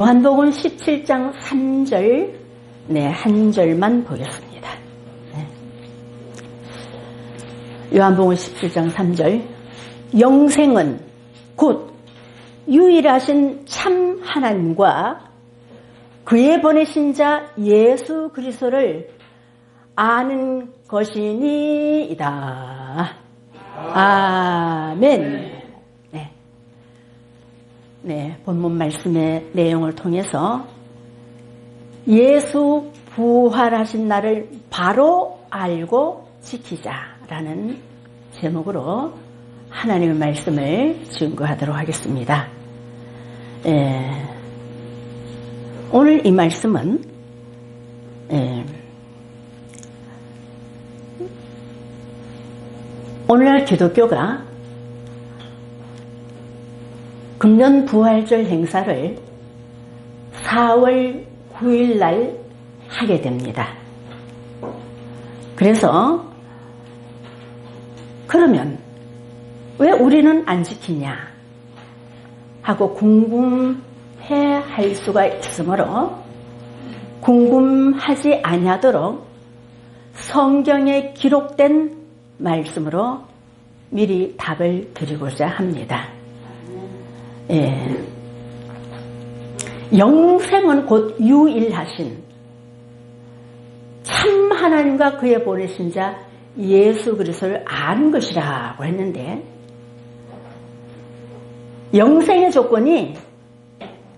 요한복음 17장 3절, 한 절만 보겠습니다. 요한복음 17장 3절. 영생은 곧 유일하신 참 하나님과 그의 보내신 자 예수 그리스도를 아는 것이니이다. 아멘. 본문 말씀의 내용을 통해서 예수 부활하신 날을 바로 알고 지키자라는 제목으로 하나님의 말씀을 증거하도록 하겠습니다. 오늘 이 말씀은 오늘날 기독교가 금년 부활절 행사를 4월 9일 날 하게 됩니다. 그래서 그러면 왜 우리는 안 지키냐 하고 궁금해 할 수가 있으므로 궁금하지 아니하도록 성경에 기록된 말씀으로 미리 답을 드리고자 합니다. 영생은 곧 유일하신 참 하나님과 그의 보내신 자 예수 그리스도를 아는 것이라고 했는데, 영생의 조건이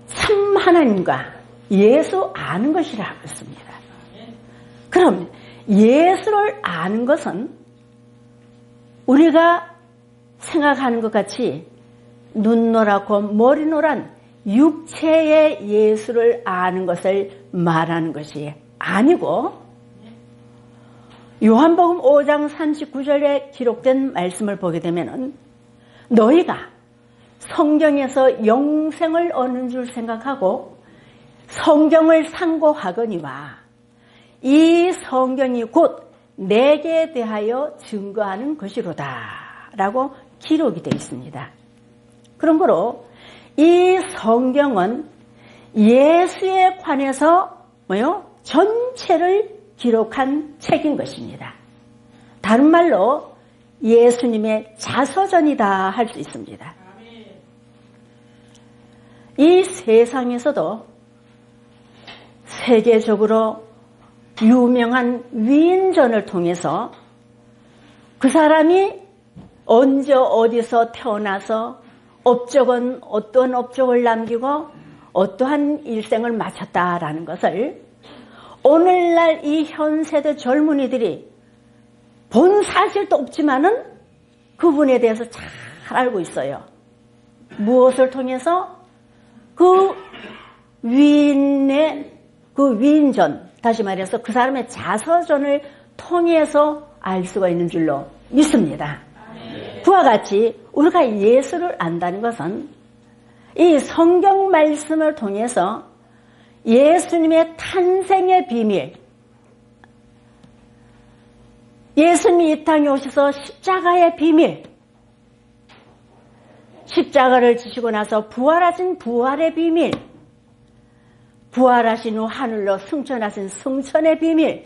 참 하나님과 예수 아는 것이라고 했습니다. 그럼 예수를 아는 것은 우리가 생각하는 것 같이 눈 노랗고 머리 노란 육체의 예수를 아는 것을 말하는 것이 아니고, 요한복음 5장 39절에 기록된 말씀을 보게 되면 너희가 성경에서 영생을 얻는 줄 생각하고 성경을 상고하거니와 이 성경이 곧 내게 대하여 증거하는 것이로다 라고 기록이 되어 있습니다. 그러므로 이 성경은 예수에 관해서 전체를 기록한 책인 것입니다. 다른 말로 예수님의 자서전이다 할 수 있습니다. 이 세상에서도 세계적으로 유명한 위인전을 통해서 그 사람이 언제 어디서 태어나서 업적은 어떤 업적을 남기고 어떠한 일생을 마쳤다라는 것을 오늘날 이 현세대 젊은이들이 본 사실도 없지만은 그분에 대해서 잘 알고 있어요. 무엇을 통해서? 그 위인의 그 위인전, 다시 말해서 그 사람의 자서전을 통해서 알 수가 있는 줄로 믿습니다. 그와 같이 우리가 예수를 안다는 것은 이 성경 말씀을 통해서 예수님의 탄생의 비밀, 예수님이 이 땅에 오셔서 십자가의 비밀, 십자가를 지시고 나서 부활하신 부활의 비밀, 부활하신 후 하늘로 승천하신 승천의 비밀,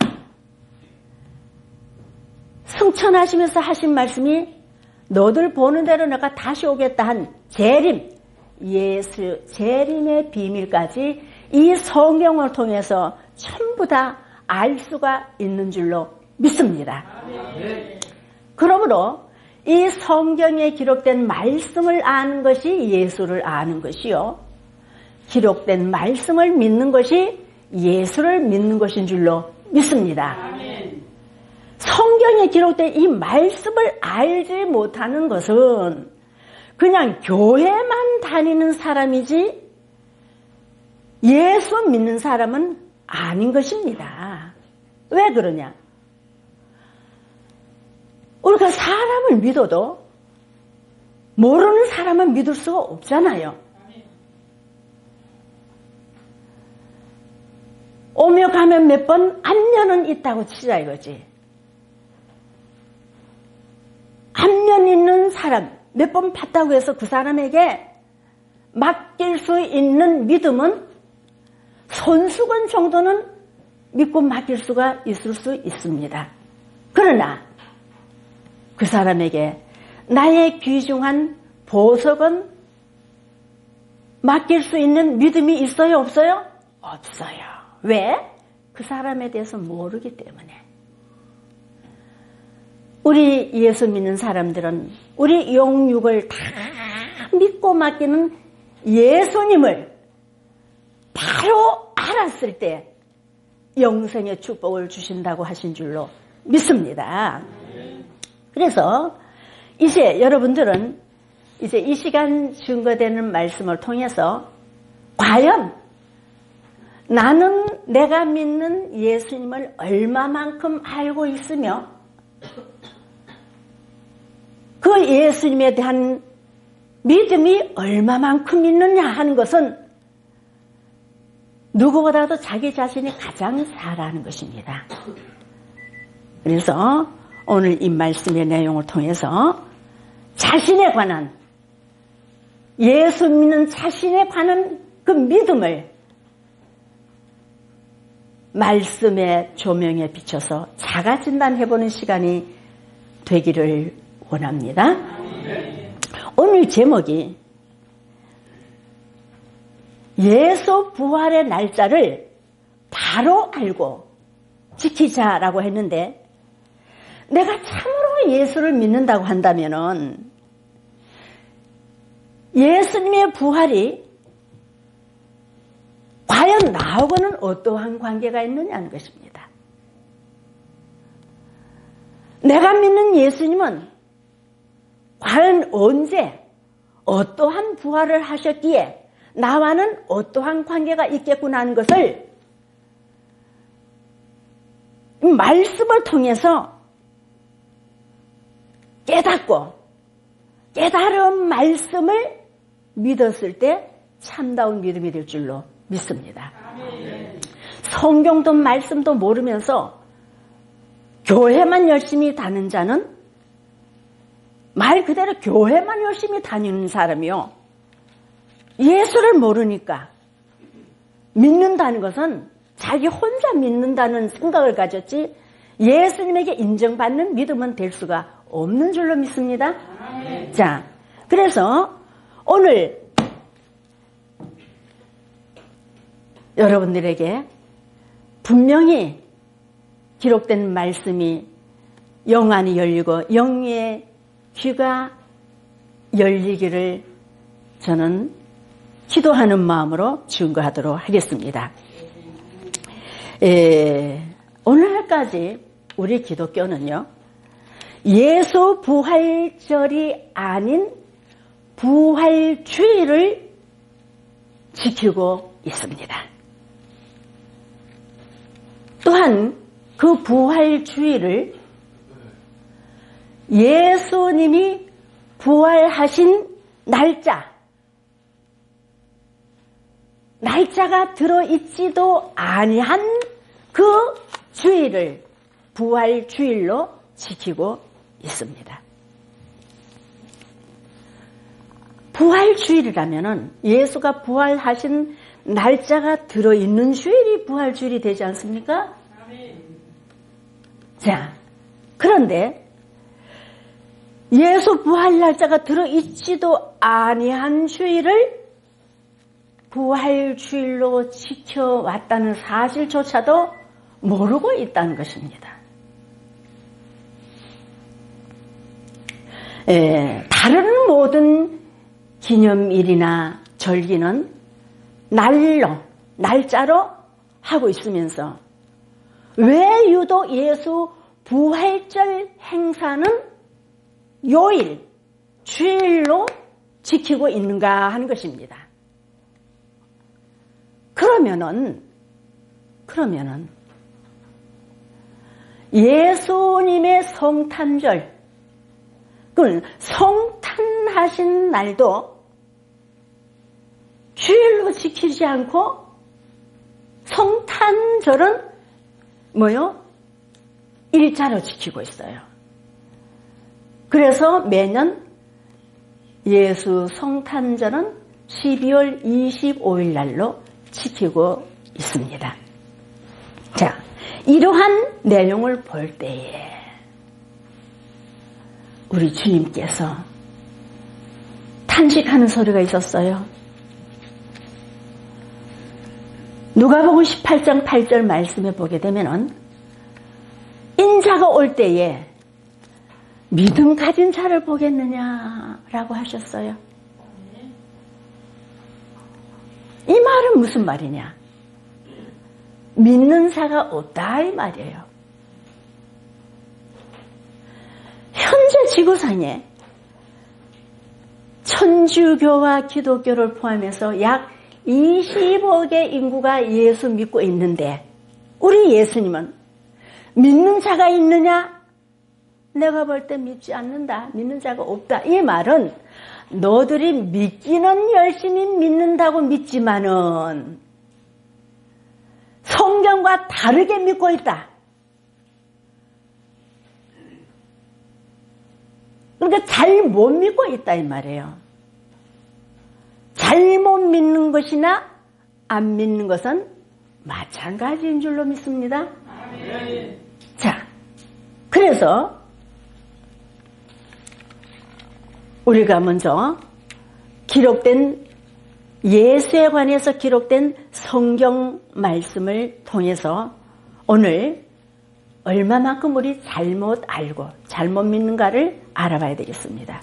승천하시면서 하신 말씀이 너들 보는 대로 내가 다시 오겠다 한 재림, 예수 재림의 비밀까지 이 성경을 통해서 전부 다 알 수가 있는 줄로 믿습니다. 그러므로 이 성경에 기록된 말씀을 아는 것이 예수를 아는 것이요, 기록된 말씀을 믿는 것이 예수를 믿는 것인 줄로 믿습니다. 성경에 기록된 이 말씀을 알지 못하는 것은 그냥 교회만 다니는 사람이지 예수 믿는 사람은 아닌 것입니다. 왜 그러냐? 우리가 사람을 믿어도 모르는 사람은 믿을 수가 없잖아요. 오며 가면 몇 번 안면은 있다고 치자 이거지. 안면 있는 사람 몇 번 봤다고 해서 그 사람에게 맡길 수 있는 믿음은 손수건 정도는 믿고 맡길 수가 있을 수 있습니다. 그러나 그 사람에게 나의 귀중한 보석은 맡길 수 있는 믿음이 있어요? 없어요? 없어요. 왜? 그 사람에 대해서 모르기 때문에. 우리 예수 믿는 사람들은 우리 영육을 다 믿고 맡기는 예수님을 바로 알았을 때 영생의 축복을 주신다고 하신 줄로 믿습니다. 그래서 이제 여러분들은 이제 이 시간 증거되는 말씀을 통해서 과연 나는 내가 믿는 예수님을 얼마만큼 알고 있으며 그 예수님에 대한 믿음이 얼마만큼 있느냐 하는 것은 누구보다도 자기 자신이 가장 잘 아는 것입니다. 그래서 오늘 이 말씀의 내용을 통해서 자신에 관한 예수 믿는 자신에 관한 그 믿음을 말씀의 조명에 비춰서 자가 진단해보는 시간이 되기를 원합니다. 오늘 제목이 예수 부활의 날짜를 바로 알고 지키자라고 했는데 내가 참으로 예수를 믿는다고 한다면은 예수님의 부활이 과연 나하고는 어떠한 관계가 있느냐는 것입니다. 내가 믿는 예수님은 과연 언제 어떠한 부활을 하셨기에 나와는 어떠한 관계가 있겠구나 하는 것을 말씀을 통해서 깨닫고 깨달은 말씀을 믿었을 때 참다운 믿음이 될 줄로 믿습니다. 성경도 말씀도 모르면서 교회만 열심히 다니는 자는 말 그대로 교회만 열심히 다니는 사람이요. 예수를 모르니까 믿는다는 것은 자기 혼자 믿는다는 생각을 가졌지 예수님에게 인정받는 믿음은 될 수가 없는 줄로 믿습니다. 자, 그래서 오늘 여러분들에게 분명히 기록된 말씀이 영안이 열리고 영의 귀가 열리기를 저는 기도하는 마음으로 증거하도록 하겠습니다. 오늘까지 우리 기독교는요, 예수 부활절이 아닌 부활주의를 지키고 있습니다. 또한 그 부활주의를 예수님이 부활하신 날짜가 들어있지도 아니한 그 주일을 부활주일로 지키고 있습니다. 부활주일이라면은 예수가 부활하신 날짜가 들어있는 주일이 부활주일이 되지 않습니까? 자, 그런데 예수 부활 날짜가 들어있지도 아니한 주일을 부활주일로 지켜왔다는 사실조차도 모르고 있다는 것입니다. 다른 모든 기념일이나 절기는 날짜로 하고 있으면서 왜 유독 예수 부활절 행사는 요일, 주일로 지키고 있는가 하는 것입니다. 그러면은 예수님의 성탄절, 그 성탄하신 날도 주일로 지키지 않고 성탄절은 일자로 지키고 있어요. 그래서 매년 예수 성탄절은 12월 25일 날로 지키고 있습니다. 자, 이러한 내용을 볼 때에 우리 주님께서 탄식하는 소리가 있었어요. 누가복음 18장 8절 말씀에 보게 되면은 인자가 올 때에 믿음 가진 자를 보겠느냐라고 하셨어요. 이 말은 무슨 말이냐? 믿는 자가 없다 이 말이에요. 현재 지구상에 천주교와 기독교를 포함해서 약 20억의 인구가 예수 믿고 있는데 우리 예수님은 믿는 자가 있느냐? 내가 볼 때 믿지 않는다. 믿는 자가 없다. 이 말은 너들이 믿기는 열심히 믿는다고 믿지만은 성경과 다르게 믿고 있다. 그러니까 잘 못 믿고 있다 이 말이에요. 잘못 믿는 것이나 안 믿는 것은 마찬가지인 줄로 믿습니다. 자, 그래서 우리가 먼저 기록된 예수에 관해서 기록된 성경 말씀을 통해서 오늘 얼마만큼 우리 잘못 알고 잘못 믿는가를 알아봐야 되겠습니다.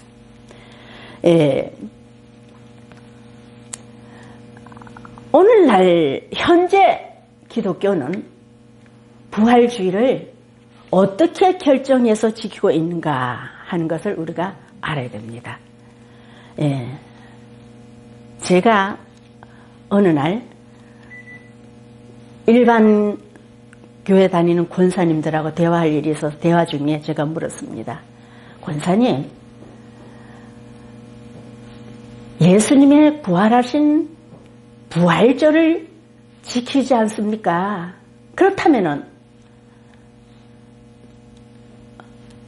오늘날 현재 기독교는 부활주의를 어떻게 결정해서 지키고 있는가 하는 것을 우리가 알아야 됩니다. 제가 어느 날 일반 교회 다니는 권사님들하고 대화할 일이 있어서 대화 중에 제가 물었습니다. 권사님, 예수님의 부활하신 부활절을 지키지 않습니까? 그렇다면은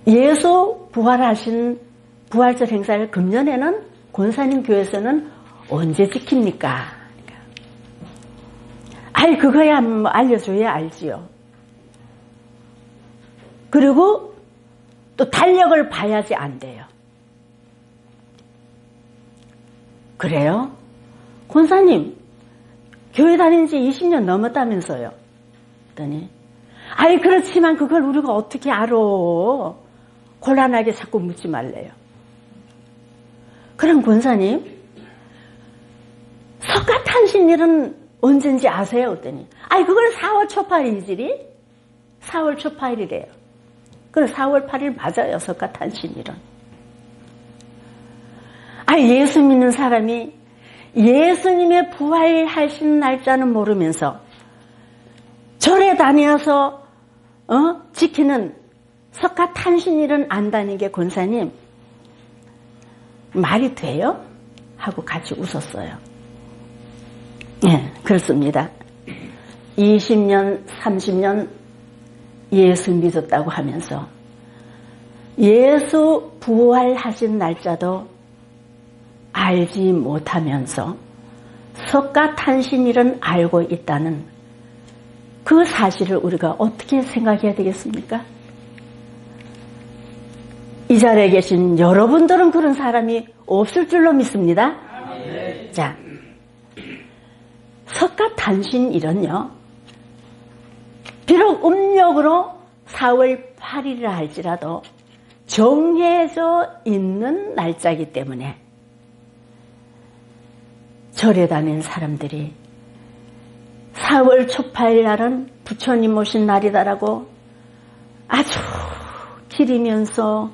예수 부활하신 부활절 행사를 금년에는 권사님 교회에서는 언제 지킵니까? 아이, 그거야 뭐 알려줘야 알지요. 그리고 또 달력을 봐야지 안 돼요. 그래요? 권사님, 교회 다닌 지 20년 넘었다면서요? 그랬더니, 아이, 그렇지만 그걸 우리가 어떻게 알아? 곤란하게 자꾸 묻지 말래요. 그럼 권사님, 석가탄신일은 언젠지 아세요? 그랬더니, 아이, 그걸 4월 초파일이지? 4월 초파일이래요. 그래, 4월 8일 맞아요, 석가탄신일은. 아이, 예수 믿는 사람이 예수님의 부활하신 날짜는 모르면서 절에 다녀서 지키는 석가탄신일은 안다는 게 권사님 말이 돼요? 하고 같이 웃었어요. 예, 그렇습니다. 20년, 30년 예수 믿었다고 하면서 예수 부활하신 날짜도 알지 못하면서 석가탄신일은 알고 있다는 그 사실을 우리가 어떻게 생각해야 되겠습니까? 이 자리에 계신 여러분들은 그런 사람이 없을 줄로 믿습니다. 자, 석가탄신일은요, 비록 음력으로 4월 8일이라 할지라도 정해져 있는 날짜이기 때문에 절에 다니는 사람들이 4월 초파일 날은 부처님 오신 날이다라고 아주 기리면서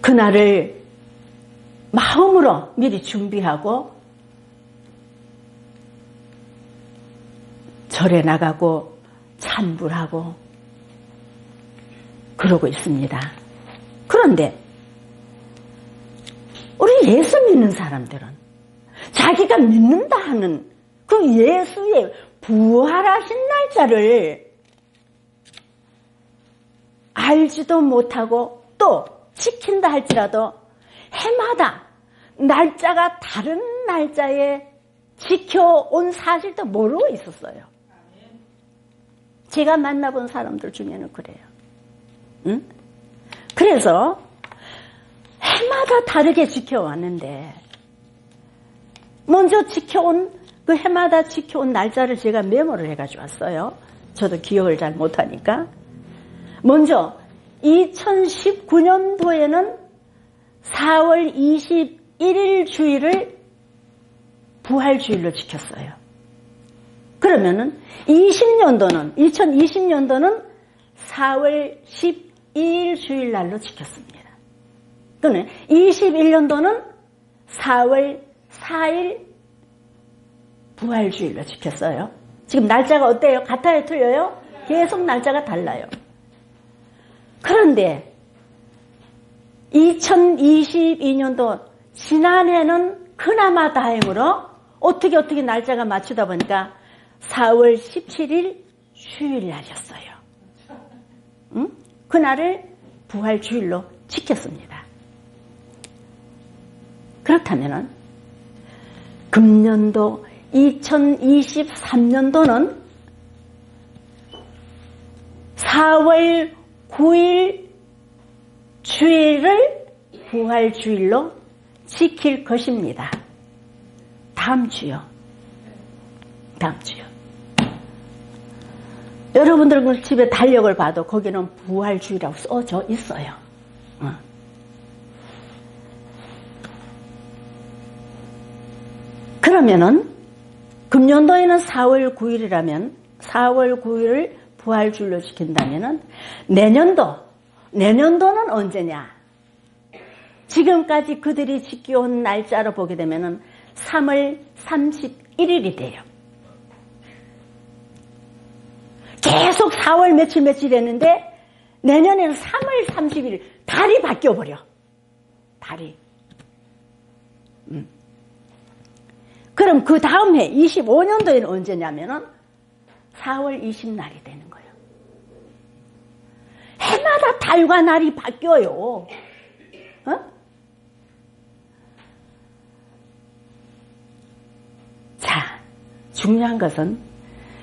그날을 마음으로 미리 준비하고 절에 나가고 찬불하고 그러고 있습니다. 그런데 우리 예수 믿는 사람들은 자기가 믿는다 하는 그 예수의 부활하신 날짜를 알지도 못하고 또 지킨다 할지라도 해마다 날짜가 다른 날짜에 지켜온 사실도 모르고 있었어요. 제가 만나본 사람들 중에는 그래요. 응? 그래서 해마다 다르게 지켜왔는데 먼저 지켜온 그 해마다 지켜온 날짜를 제가 메모를 해가지고 왔어요. 저도 기억을 잘 못하니까. 먼저 2019년도에는 4월 21일 주일을 부활주일로 지켰어요. 그러면은 2020년도는 4월 12일 주일날로 지켰습니다. 또는 21년도는 4월 4일 부활주일로 지켰어요. 지금 날짜가 어때요? 같아요? 틀려요? 계속 날짜가 달라요. 그런데 2022년도 지난해는 그나마 다행으로 어떻게 날짜가 맞추다 보니까 4월 17일 주일날이었어요. 응? 그날을 부활주일로 지켰습니다. 그렇다면 금년도 2023년도는 4월 9일 주일을 부활주일로 지킬 것입니다. 다음 주요. 여러분들 집에 달력을 봐도 거기는 부활주일이라고 써져 있어요. 그러면은 금년도에는 4월 9일이라면 4월 9일을 부활주일로 지킨다면은 내년도는 언제냐? 지금까지 그들이 지켜온 날짜로 보게 되면은 3월 31일이 돼요. 계속 4월 며칠 했는데 내년에는 3월 30일 달이 바뀌어버려. 달이. 그럼 그 다음 해 25년도에는 언제냐면은 4월 20날이 되는 거예요. 해마다 달과 날이 바뀌어요. 자, 중요한 것은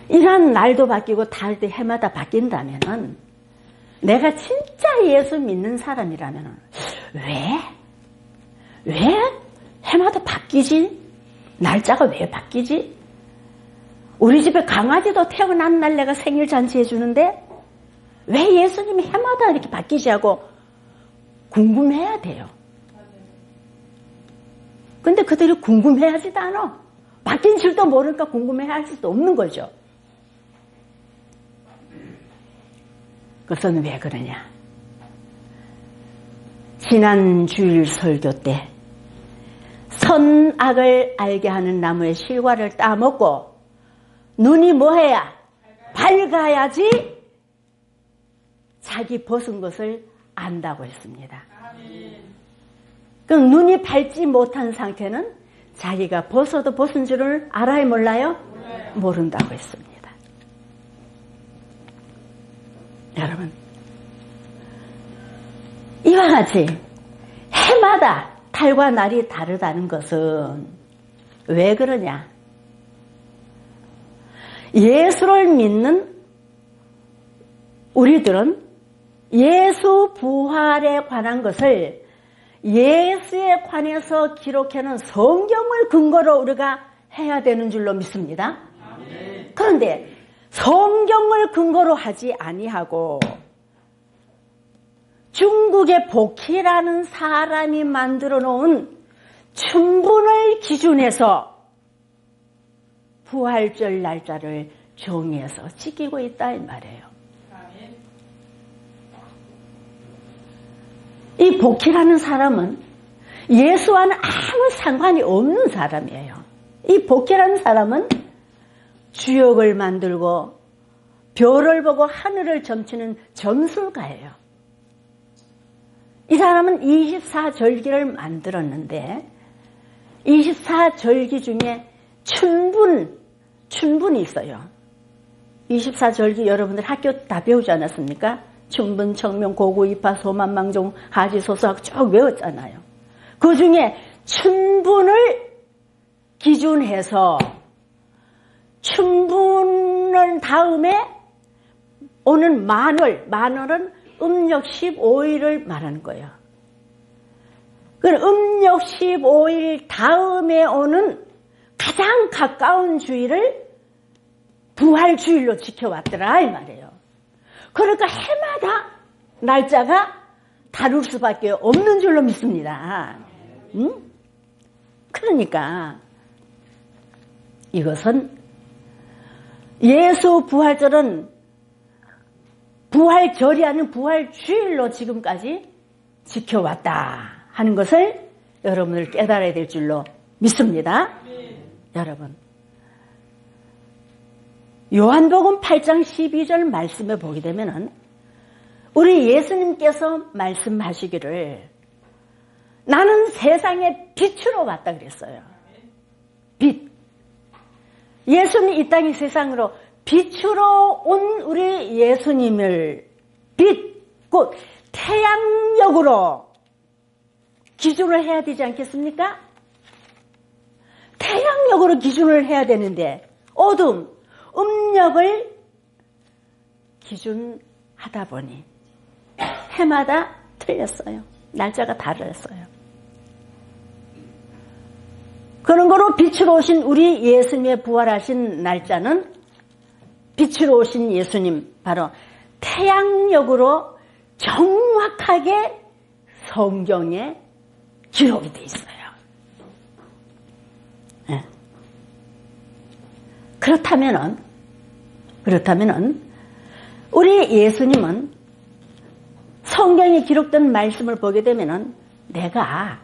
이런 날도 바뀌고 달도 해마다 바뀐다면은 내가 진짜 예수 믿는 사람이라면은 왜 해마다 바뀌지? 날짜가 왜 바뀌지? 우리 집에 강아지도 태어난 날 내가 생일 잔치 해주는데 왜 예수님이 해마다 이렇게 바뀌지 하고 궁금해야 돼요. 근데 그들이 궁금해하지도 않아. 바뀐 줄도 모르니까 궁금해할 수도 없는 거죠. 그것은 왜 그러냐? 지난 주일 설교 때 선악을 알게 하는 나무의 실과를 따먹고 눈이 뭐해야? 밝아야지 자기 벗은 것을 안다고 했습니다. 그럼 눈이 밝지 못한 상태는 자기가 벗어도 벗은 줄을 알아요? 몰라요? 모른다고 했습니다. 여러분, 이와 같이 해마다 달과 날이 다르다는 것은 왜 그러냐? 예수를 믿는 우리들은 예수 부활에 관한 것을 예수에 관해서 기록해놓은 성경을 근거로 우리가 해야 되는 줄로 믿습니다. 그런데 성경을 근거로 하지 아니하고 중국의 복희라는 사람이 만들어 놓은 춘분을 기준해서 부활절 날짜를 정해서 지키고 있다 이 말이에요. 이 복희라는 사람은 예수와는 아무 상관이 없는 사람이에요. 이 복희라는 사람은 주역을 만들고 별을 보고 하늘을 점치는 점술가예요. 이 사람은 24절기를 만들었는데 24절기 중에 춘분이 있어요. 24절기 여러분들 학교 다 배우지 않았습니까? 춘분, 청명, 고구, 이파, 소만, 망종, 하지, 소수하고 쭉 외웠잖아요. 그 중에 춘분을 기준해서 충분한 다음에 오는 만월, 만월은 음력 15일을 말하는 거예요. 그 음력 15일 다음에 오는 가장 가까운 주일을 부활주일로 지켜왔더라 이 말이에요. 그러니까 해마다 날짜가 다를 수밖에 없는 줄로 믿습니다. 응? 그러니까 이것은 예수 부활절은 부활절이 아닌 부활주일로 지금까지 지켜왔다 하는 것을 여러분들 깨달아야 될 줄로 믿습니다. 여러분, 요한복음 8장 12절 말씀에 보게 되면은 우리 예수님께서 말씀하시기를 나는 세상의 빛으로 왔다 그랬어요. 빛. 예수님이 이 땅의 세상으로 빛으로 온 우리 예수님을 빛, 곧 태양력으로 기준을 해야 되지 않겠습니까? 태양력으로 기준을 해야 되는데 어둠, 음력을 기준하다 보니 해마다 틀렸어요. 날짜가 다르었어요. 그런 거로 빛으로 오신 우리 예수님의 부활하신 날짜는 빛으로 오신 예수님 바로 태양력으로 정확하게 성경에 기록이 되어 있어요. 네. 그렇다면은 우리 예수님은 성경에 기록된 말씀을 보게 되면은 내가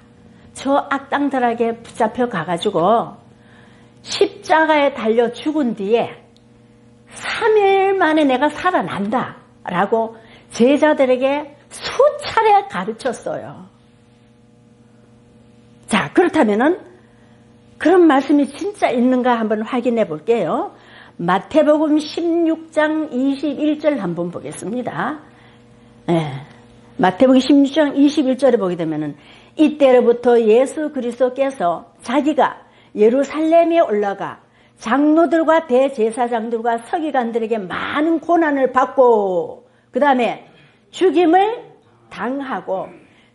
저 악당들에게 붙잡혀 가가지고 십자가에 달려 죽은 뒤에 3일 만에 내가 살아난다 라고 제자들에게 수차례 가르쳤어요. 자, 그렇다면은 그런 말씀이 진짜 있는가 한번 확인해 볼게요. 마태복음 16장 21절 한번 보겠습니다. 네. 마태복음 16장 21절에 보게 되면은 이때로부터 예수 그리스도께서 자기가 예루살렘에 올라가 장로들과 대제사장들과 서기관들에게 많은 고난을 받고 그 다음에 죽임을 당하고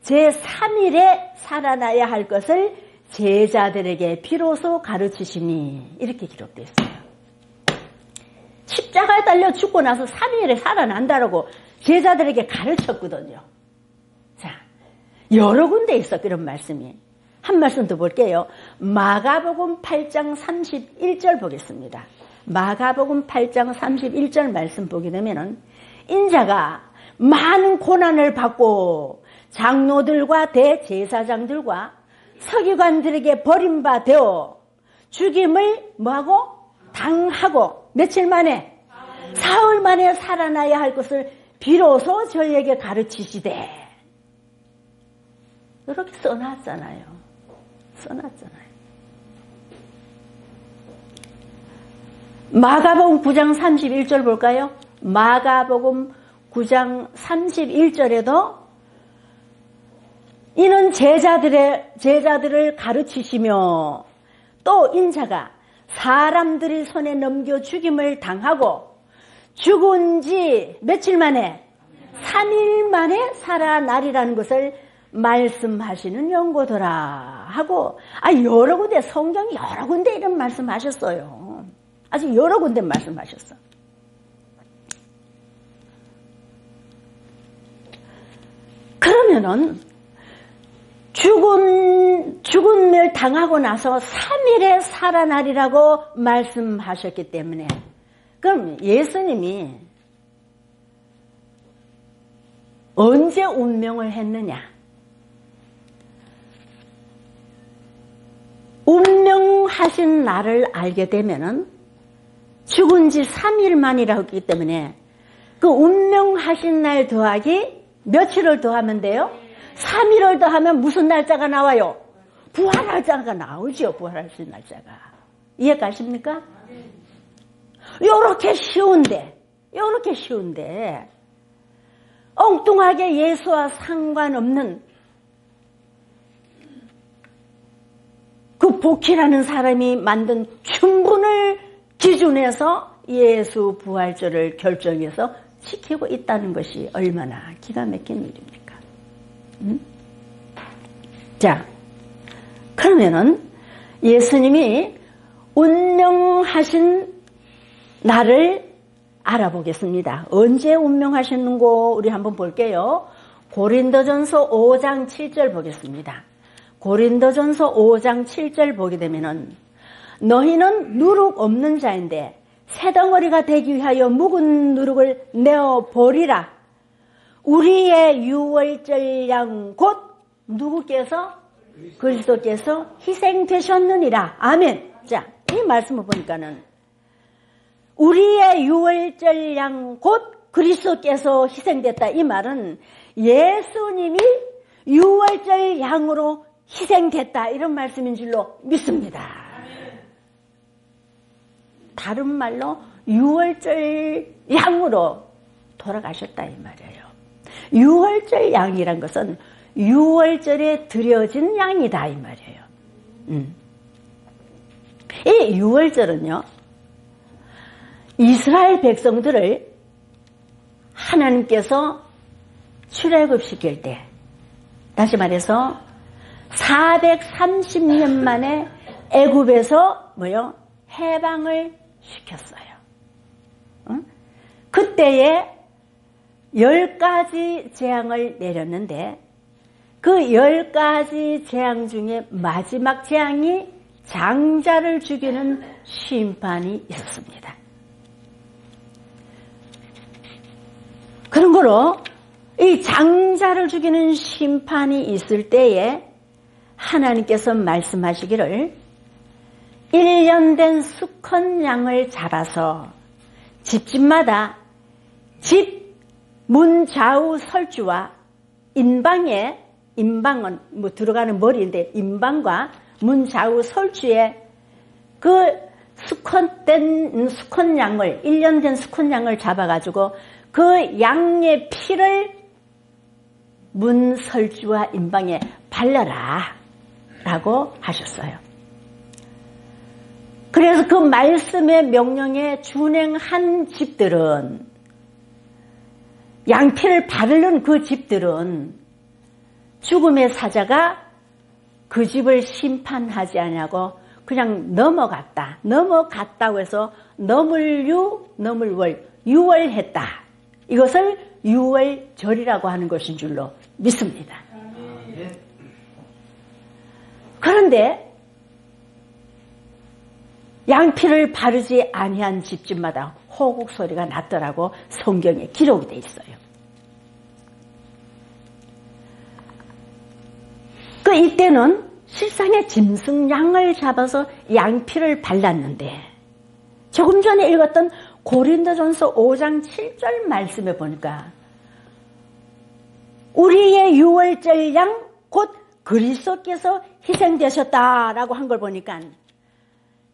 제3일에 살아나야 할 것을 제자들에게 비로소 가르치시니 이렇게 기록되어 있어요. 십자가에 달려 죽고 나서 3일에 살아난다라고 제자들에게 가르쳤거든요. 자, 여러 군데 있어 그런 말씀이. 한 말씀 더 볼게요. 마가복음 8장 31절 보겠습니다. 마가복음 8장 31절 말씀 보게 되면은 인자가 많은 고난을 받고 장로들과 대제사장들과 서기관들에게 버림받아 죽임을 뭐하고? 당하고 며칠 만에? 사흘 만에 살아나야 할 것을 비로소 저희에게 가르치시되 이렇게 써놨잖아요. 마가복음 9장 31절 볼까요? 마가복음 9장 31절에도 이는 제자들을 가르치시며 또 인자가 사람들의 손에 넘겨 죽임을 당하고 죽은 지 며칠 만에? 3일 만에 살아나리라는 것을 말씀하시는 연고더라 하고 여러 군데 성경이 여러 군데 이런 말씀하셨어요. 아주 여러 군데 말씀하셨어. 그러면은 죽음을 당하고 나서 3일에 살아나리라고 말씀하셨기 때문에 그럼 예수님이 언제 운명을 했느냐? 운명하신 날을 알게 되면은 죽은 지 3일 만이라고 했기 때문에 그 운명하신 날 더하기 며칠을 더하면 돼요? 3일을 더하면 무슨 날짜가 나와요? 부활 날짜가 나오죠. 부활하신 날짜가. 이해가십니까? 요렇게 쉬운데 엉뚱하게 예수와 상관없는 그 복희라는 사람이 만든 춘분을 기준해서 예수 부활절을 결정해서 지키고 있다는 것이 얼마나 기가 막힌 일입니까? 자, 그러면은 예수님이 운명하신 날을 알아보겠습니다. 언제 운명하셨는고 우리 한번 볼게요. 고린도전서 5장 7절 보겠습니다. 고린도전서 5장 7절 보게 되면은 너희는 누룩 없는 자인데 새덩어리가 되기 위하여 묵은 누룩을 내어 버리라. 우리의 유월절 양 곧 누구께서? 그리스도께서 희생되셨느니라. 아멘. 자, 이 말씀을 보니까는 우리의 유월절 양 곧 그리스도께서 희생됐다. 이 말은 예수님이 유월절 양으로 희생됐다. 이런 말씀인 줄로 믿습니다. 다른 말로 유월절 양으로 돌아가셨다 이 말이에요. 유월절 양이란 것은 유월절에 드려진 양이다 이 말이에요. 이 유월절은요, 이스라엘 백성들을 하나님께서 출애굽시킬 때, 다시 말해서 430년 만에 애굽에서 해방을 시켰어요. 그때에 10가지 재앙을 내렸는데 그 10가지 재앙 중에 마지막 재앙이 장자를 죽이는 심판이 있었습니다. 그런 거로 이 장자를 죽이는 심판이 있을 때에 하나님께서 말씀하시기를 1년 된 수컷 양을 잡아서 집집마다 집 문 좌우 설주와 인방에, 인방은 들어가는 머리인데 인방과 문 좌우 설주에 그 수컷된 수컷 양을, 1년 된 수컷 양을 잡아가지고 그 양의 피를 문 설주와 인방에 발라라 라고 하셨어요. 그래서 그 말씀의 명령에 준행한 집들은, 양피를 바르는 그 집들은 죽음의 사자가 그 집을 심판하지 않냐고 그냥 넘어갔다고 해서 너물월, 유월했다. 이것을 유월절이라고 하는 것인 줄로 믿습니다. 그런데 양피를 바르지 아니한 집집마다 호국 소리가 났더라고 성경에 기록이 돼 있어요. 그 이때는 실상의 짐승 양을 잡아서 양피를 발랐는데 조금 전에 읽었던 고린도전서 5장 7절 말씀에 보니까 우리의 유월절 양 곧 그리스도께서 희생되셨다라고 한 걸 보니까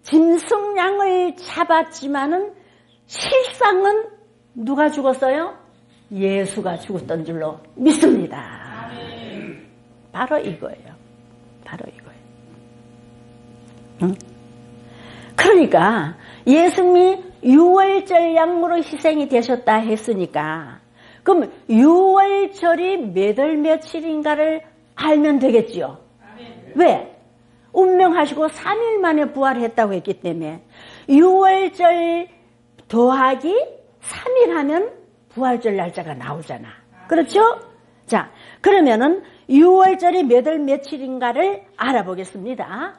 짐승 양을 잡았지만은 실상은 누가 죽었어요? 예수가 죽었던 줄로 믿습니다. 바로 이거예요. 바로 이거예요. 응? 그러니까 예수님이 유월절 양으로 희생이 되셨다 했으니까 그럼 유월절이 몇 월 며칠인가를 알면 되겠지요. 왜? 운명하시고 3일 만에 부활했다고 했기 때문에 6월절 더하기 3일 하면 부활절 날짜가 나오잖아. 그렇죠? 자, 그러면은 6월절이 몇 월 며칠인가를 알아보겠습니다.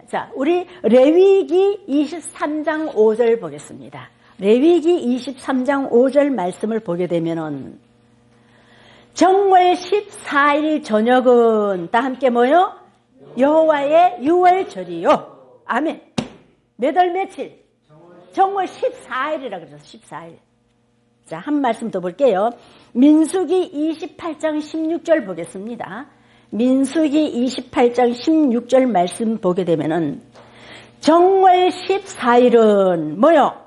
자, 우리 레위기 23장 5절 보겠습니다. 레위기 23장 5절 말씀을 보게 되면은 정월 14일 저녁은 다 함께 뭐요? 여호와의 유월절이요. 아멘. 몇 월 며칠? 정월 14일이라 그래서 14일. 자, 한 말씀 더 볼게요. 민수기 28장 16절 보겠습니다. 민수기 28장 16절 말씀 보게 되면은 정월 14일은 뭐요?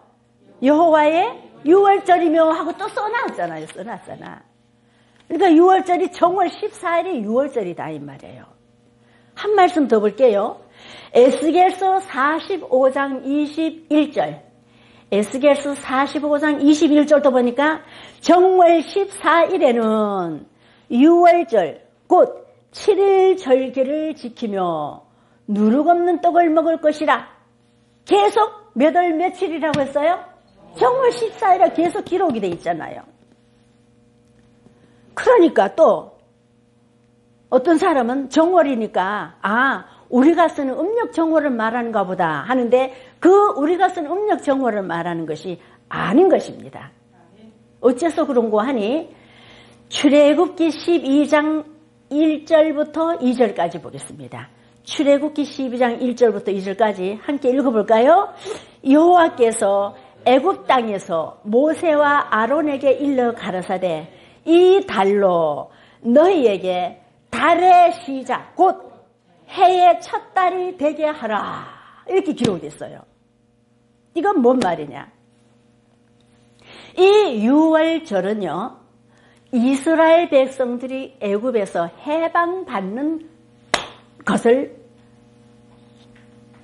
여호와의 유월절이며 하고 또 써놨잖아요. 써놨잖아. 그러니까 유월절이 정월 14일이 유월절이다 이 말이에요. 한 말씀 더 볼게요. 에스겔서 45장 21절, 에스겔서 45장 21절도 보니까 정월 14일에는 유월절 곧 7일 절기를 지키며 누룩 없는 떡을 먹을 것이라. 계속 몇 월 며칠이라고 했어요? 정월 14일에 계속 기록이 돼 있잖아요. 그러니까 또 어떤 사람은 정월이니까 우리가 쓰는 음력 정월을 말하는가 보다 하는데 그 우리가 쓰는 음력 정월을 말하는 것이 아닌 것입니다. 어째서 그런고 하니 출애굽기 12장 1절부터 2절까지 보겠습니다. 출애굽기 12장 1절부터 2절까지 함께 읽어볼까요? 여호와께서 애굽 땅에서 모세와 아론에게 일러 가라사대 이 달로 너희에게 달의 시작 곧 해의 첫 달이 되게 하라. 이렇게 기록됐어요. 이건 뭔 말이냐? 이 유월절은요, 이스라엘 백성들이 애굽에서 해방받는 것을,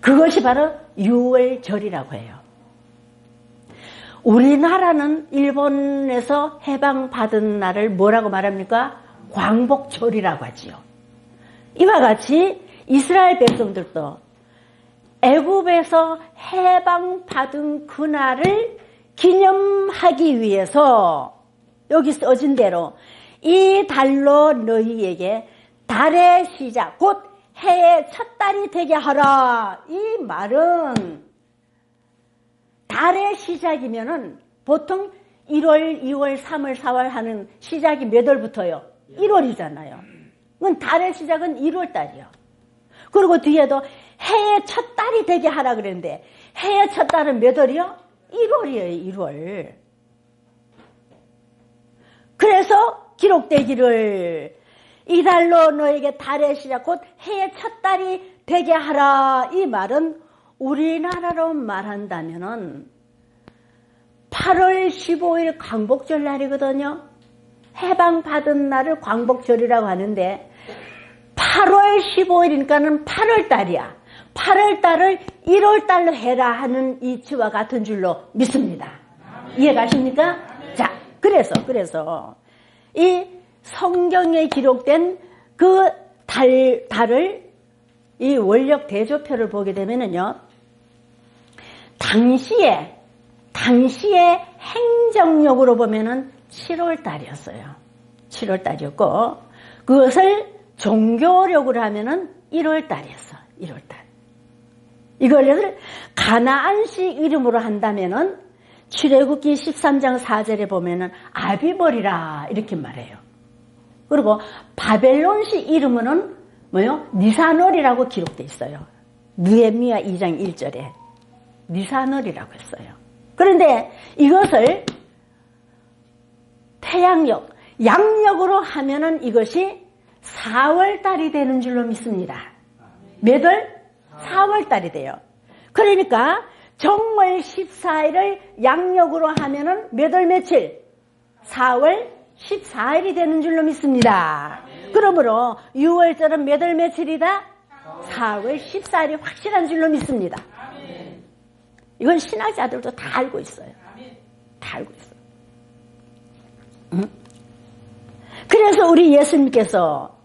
그것이 바로 유월절이라고 해요. 우리나라는 일본에서 해방받은 날을 뭐라고 말합니까? 광복절이라고 하지요. 이와 같이 이스라엘 백성들도 애굽에서 해방받은 그날을 기념하기 위해서 여기 써진 대로 이 달로 너희에게 달의 시작 곧 해의 첫 달이 되게 하라. 이 말은 달의 시작이면은 보통 1월, 2월, 3월, 4월 하는 시작이 몇 월부터요? 1월이잖아요. 그건 달의 시작은 1월 달이요. 그리고 뒤에도 해의 첫 달이 되게 하라 그랬는데 해의 첫 달은 몇 월이요? 1월이에요. 1월. 그래서 기록되기를 이 달로 너에게 달의 시작 곧 해의 첫 달이 되게 하라. 이 말은 우리나라로 말한다면은 8월 15일 광복절 날이거든요. 해방받은 날을 광복절이라고 하는데 8월 15일이니까는 8월 달이야. 8월 달을 1월 달로 해라 하는 이치와 같은 줄로 믿습니다. 이해가십니까? 자, 그래서 이 성경에 기록된 그 달을 이 원력 대조표를 보게 되면은요, 당시에 행정력으로 보면은 7월 달이었어요. 7월 달이었고, 그것을 종교력으로 하면은 1월 달이었어. 1월 달. 이걸 가나안식 이름으로 한다면은 출애굽기 13장 4절에 보면은 아비벌이라 이렇게 말해요. 그리고 바벨론식 이름은 뭐요? 니사놀이라고 기록되어 있어요. 느헤미야 2장 1절에 니사놀이라고 했어요. 그런데 이것을 태양력, 양력으로 하면은 이것이 4월 달이 되는 줄로 믿습니다. 몇 월? 4월 달이 돼요. 그러니까 정월 14일을 양력으로 하면은 몇 월 며칠? 4월 14일이 되는 줄로 믿습니다. 그러므로 6월절은 몇 월 며칠이다? 4월 14일이 확실한 줄로 믿습니다. 이건 신학자들도 다 알고 있어요. 다 알고 있어요. 그래서 우리 예수님께서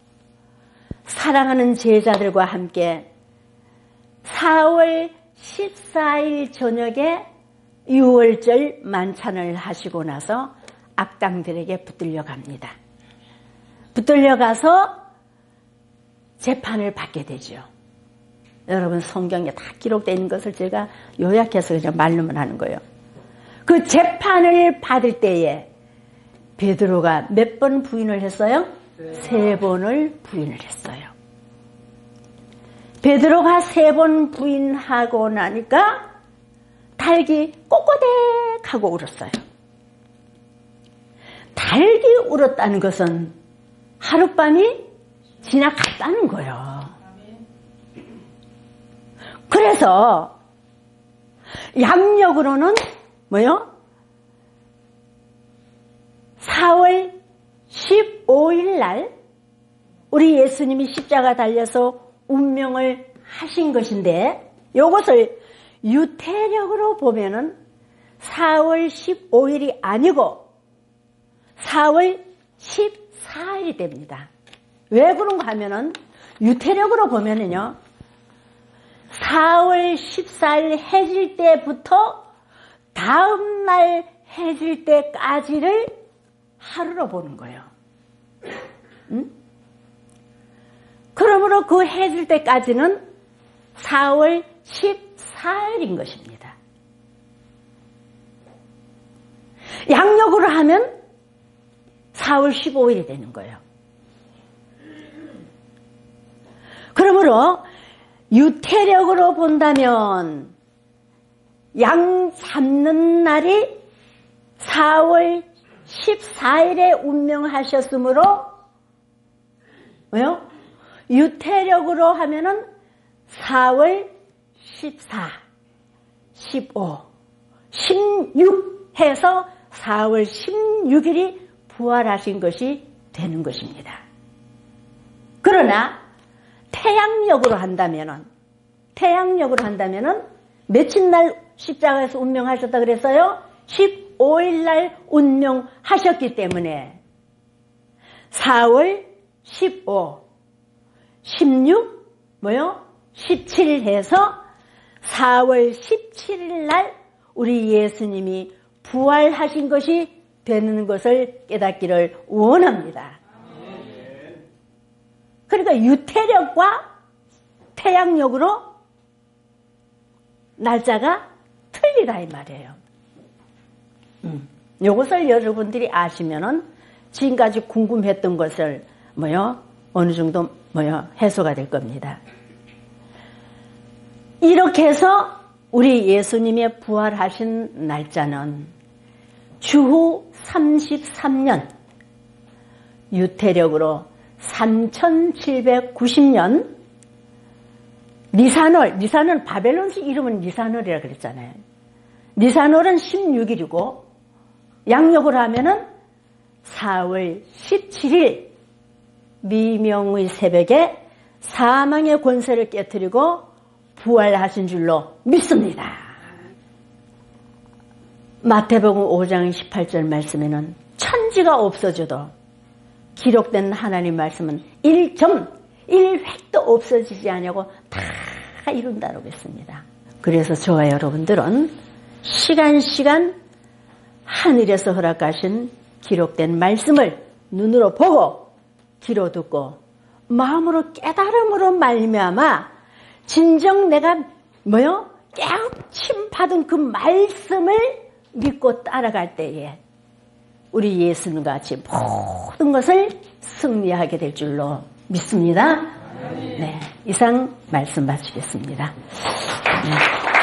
사랑하는 제자들과 함께 4월 14일 저녁에 6월절 만찬을 하시고 나서 악당들에게 붙들려 갑니다. 붙들려 가서 재판을 받게 되죠. 여러분 성경에 다 기록되어 있는 것을 제가 요약해서 그냥 말로만 하는 거예요. 그 재판을 받을 때에 베드로가 몇 번 부인을 했어요? 3번을 부인을 했어요. 베드로가 3번 부인하고 나니까 닭이 꼬꼬댁하고 울었어요. 닭이 울었다는 것은 하룻밤이 지나갔다는 거예요. 그래서 양력으로는 뭐요? 4월 15일 날 우리 예수님이 십자가 달려서 운명을 하신 것인데 이것을 유태력으로 보면은 4월 15일이 아니고 4월 14일이 됩니다. 왜 그런가 하면은 유태력으로 보면은요 4월 14일 해질 때부터 다음날 해질 때까지를 하루로 보는 거예요. 응? 그러므로 그 해질 때까지는 4월 14일인 것입니다. 양력으로 하면 4월 15일이 되는 거예요. 그러므로 유태력으로 본다면 양 잡는 날이 4월 14일에 운명하셨으므로 뭐요? 유태력으로 하면은 4월 14, 15, 16 해서 4월 16일이 부활하신 것이 되는 것입니다. 그러나 태양력으로 한다면은 며칠 날 십자가에서 운명하셨다 그랬어요? 15일 날 운명하셨기 때문에 4월 15, 16, 17 해서 4월 17일 날 우리 예수님이 부활하신 것이 되는 것을 깨닫기를 원합니다. 그러니까 유태력과 태양력으로 날짜가 틀리다 이 말이에요. 이것을 여러분들이 아시면은 지금까지 궁금했던 것을 어느 정도 해소가 될 겁니다. 이렇게 해서 우리 예수님의 부활하신 날짜는 주후 33년 유태력으로 3790년 니산월 바벨론식 이름은 니산월이라 그랬잖아요. 니산월은 16일이고 양력으로 하면은 4월 17일 미명의 새벽에 사망의 권세를 깨뜨리고 부활하신 줄로 믿습니다. 마태복음 5장 18절 말씀에는 천지가 없어져도 기록된 하나님 말씀은 1획도 없어지지 않냐고 다 이룬다고 했습니다. 그래서 저와 여러분들은 시간 하늘에서 허락하신 기록된 말씀을 눈으로 보고 귀로 듣고 마음으로 깨달음으로 말미암아 진정 내가 깨우침 받은 그 말씀을 믿고 따라갈 때에 우리 예수님과 같이 모든 것을 승리하게 될 줄로 믿습니다. 네, 이상 말씀 마치겠습니다. 네.